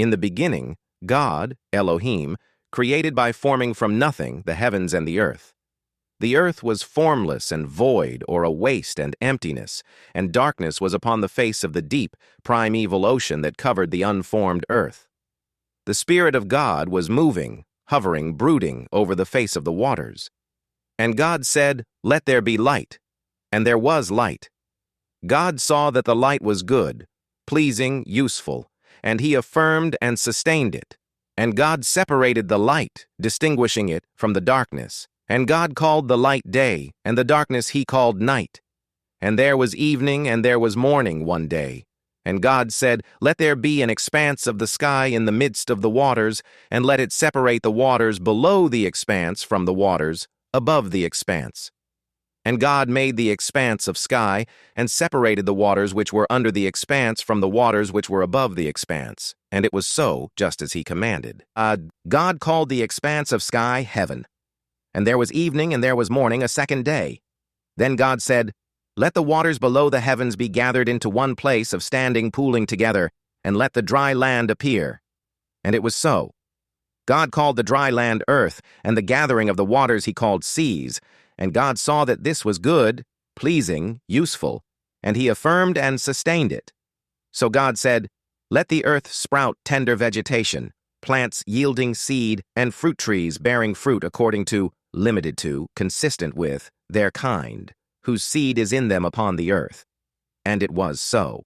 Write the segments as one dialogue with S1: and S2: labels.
S1: In the beginning, God, Elohim, created by forming from nothing the heavens and the earth. The earth was formless and void, or a waste and emptiness, and darkness was upon the face of the deep, primeval ocean that covered the unformed earth. The Spirit of God was moving, hovering, brooding over the face of the waters. And God said, "Let there be light." And there was light. God saw that the light was good, pleasing, useful, and He affirmed and sustained it. And God separated the light, distinguishing it from the darkness. And God called the light day, and the darkness He called night. And there was evening and there was morning one day. And God said, "Let there be an expanse of the sky in the midst of the waters, and let it separate the waters below the expanse from the waters above the expanse." And God made the expanse of sky, and separated the waters which were under the expanse from the waters which were above the expanse. And it was so, just as He commanded. God called the expanse of sky heaven. And there was evening and there was morning a second day. Then God said, "Let the waters below the heavens be gathered into one place of standing pooling together, and let the dry land appear." And it was so. God called the dry land earth, and the gathering of the waters He called seas. And God saw that this was good, pleasing, useful, and He affirmed and sustained it. So God said, "Let the earth sprout tender vegetation, plants yielding seed, and fruit trees bearing fruit according to, limited to, consistent with, their kind, whose seed is in them upon the earth." And it was so.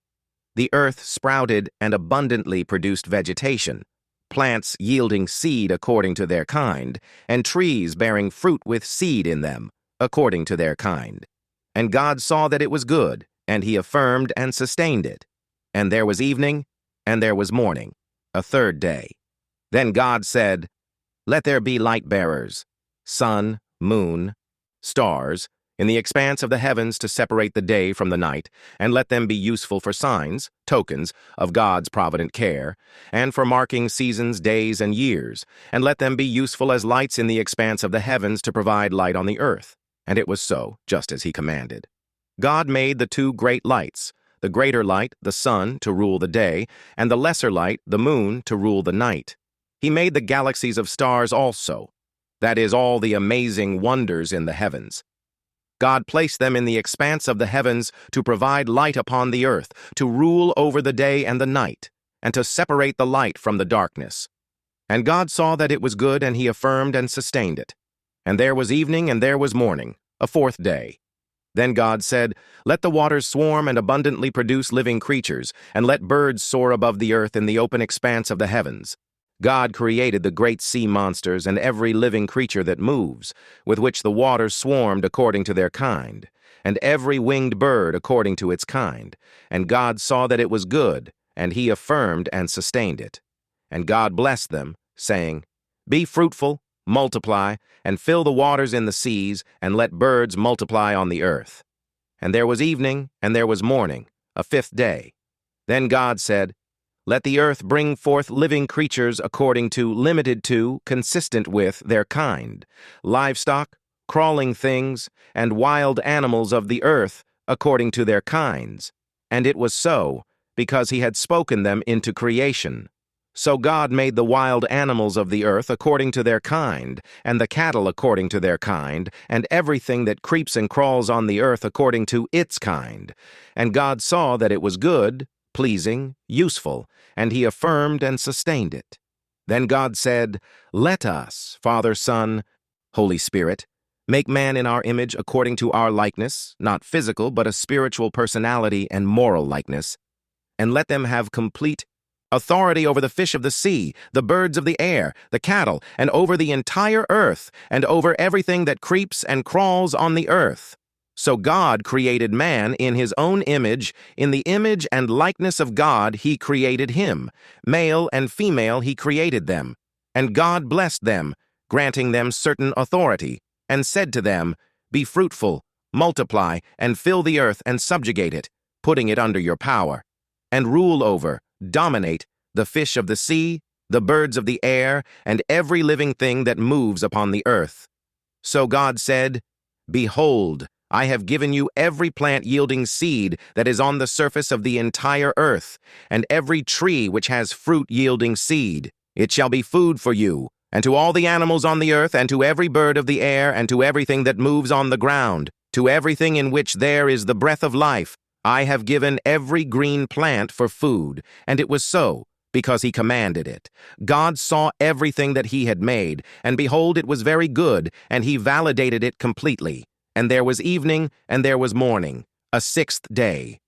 S1: The earth sprouted and abundantly produced vegetation, plants yielding seed according to their kind, and trees bearing fruit with seed in them, according to their kind. And God saw that it was good, and He affirmed and sustained it. And there was evening, and there was morning, a third day. Then God said, "Let there be light-bearers, sun, moon, stars, in the expanse of the heavens to separate the day from the night, and let them be useful for signs, tokens, of God's provident care, and for marking seasons, days, and years, and let them be useful as lights in the expanse of the heavens to provide light on the earth." And it was so, just as He commanded. God made the two great lights, the greater light, the sun, to rule the day, and the lesser light, the moon, to rule the night. He made the galaxies of stars also, that is, all the amazing wonders in the heavens. God placed them in the expanse of the heavens to provide light upon the earth, to rule over the day and the night, and to separate the light from the darkness. And God saw that it was good, and He affirmed and sustained it. And there was evening and there was morning, a fourth day. Then God said, "Let the waters swarm and abundantly produce living creatures, and let birds soar above the earth in the open expanse of the heavens." God created the great sea monsters and every living creature that moves, with which the waters swarmed according to their kind, and every winged bird according to its kind. And God saw that it was good, and He affirmed and sustained it. And God blessed them, saying, "Be fruitful, multiply, and fill the waters in the seas, and let birds multiply on the earth." And there was evening, and there was morning, a fifth day. Then God said, "Let the earth bring forth living creatures according to, limited to, consistent with, their kind, livestock, crawling things, and wild animals of the earth according to their kinds." And it was so, because He had spoken them into creation. So God made the wild animals of the earth according to their kind, and the cattle according to their kind, and everything that creeps and crawls on the earth according to its kind. And God saw that it was good, pleasing, useful, and He affirmed and sustained it. Then God said, "Let us, Father, Son, Holy Spirit, make man in our image according to our likeness, not physical, but a spiritual personality and moral likeness, and let them have complete authority over the fish of the sea, the birds of the air, the cattle, and over the entire earth, and over everything that creeps and crawls on the earth." So God created man in His own image. In the image and likeness of God He created him. Male and female He created them. And God blessed them, granting them certain authority, and said to them, "Be fruitful, multiply, and fill the earth and subjugate it, putting it under your power, and rule over, dominate, the fish of the sea, the birds of the air, and every living thing that moves upon the earth." So God said, "Behold, I have given you every plant yielding seed that is on the surface of the entire earth, and every tree which has fruit yielding seed. It shall be food for you, and to all the animals on the earth, and to every bird of the air, and to everything that moves on the ground, to everything in which there is the breath of life. I have given every green plant for food. And it was so, because he commanded it. God saw everything that he had made, and behold, it was very good, and he validated it completely. And there was evening, and there was morning, a sixth day.